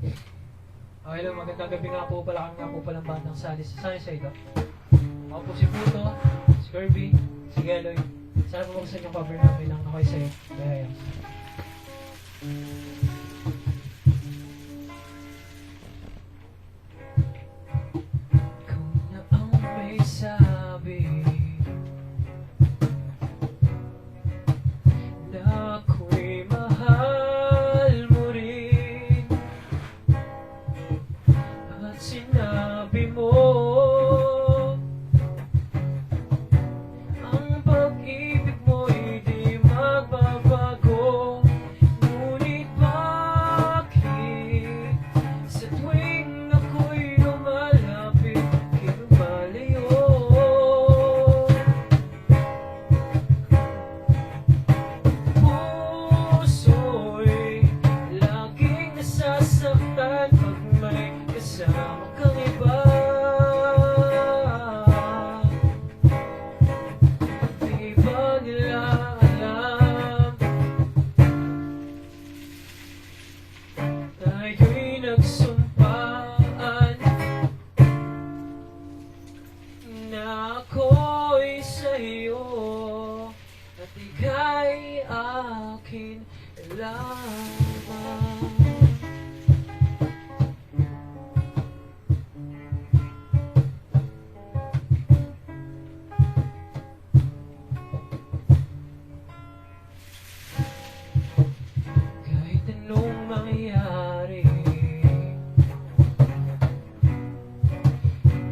Okay lang, magandang gabi nga po pala. Kami nga po palang batang salis sa Sunnyside. Ako po si Puto, si Kirby, si Geloy. Sana po magustuhan yung cover namin ng Ako'y Sa'yo. Kaya yan. Kung na ang may sabi na ako'y mahal mo rin, at sinabi mo ang pag-ibig mo'y di magbabago, ngunit bakit sa tuwing ako'y lumalapit kay lumalayo? Puso'y laging nasasaktan pag may kasama kang iba. Di ba nila alam tayo'y nagsumpaan na ako'y sa'yo at ika'y akin lamang. Kahit anong mangyari,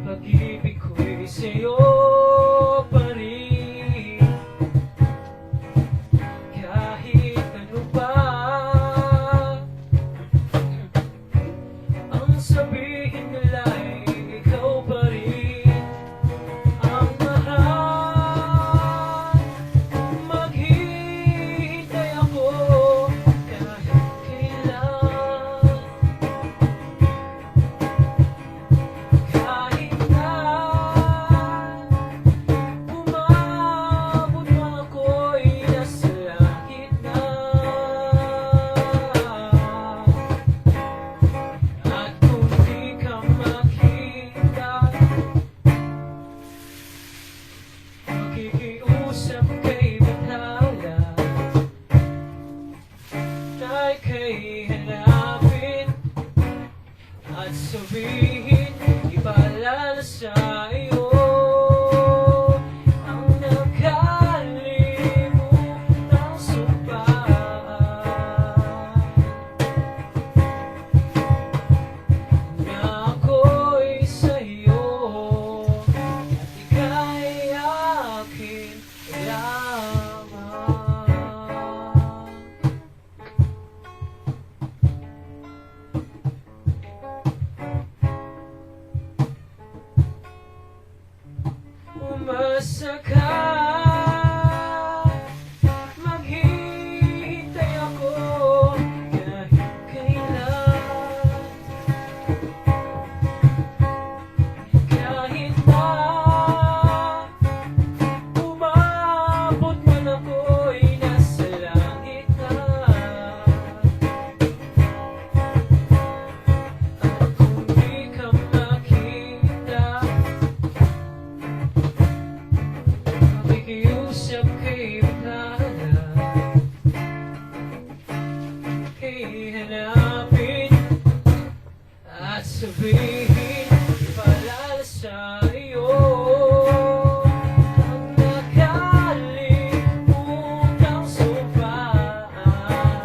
pag-ibig ko'y sa'yo pa rin. Kahit ano pa ang sabihin nila'y ikaw pa rin ang mahal. Maghihintay ako kahit kailan, kahit na umabot man ako'y nasa langit na. At kung di ka makita, makikiusap kay Bathala na ika'y hanapin at sabihin, ipaalala sa iyo ang nakalimutang sumpaan na ako'y sa'yo at ika'y akin lamang. Umasa ka, maghihintay ako kahit kailan, kahit na umabot man ako'y nasa langit na. At kung di ka makita, makikiusap kay Bathala, kay hanapin at sabihin, ipaalala sa iyo ang nakalimutang sumpaan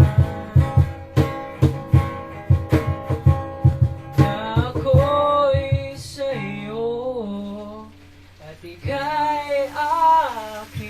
na ako'y sa'yo at ika'y akin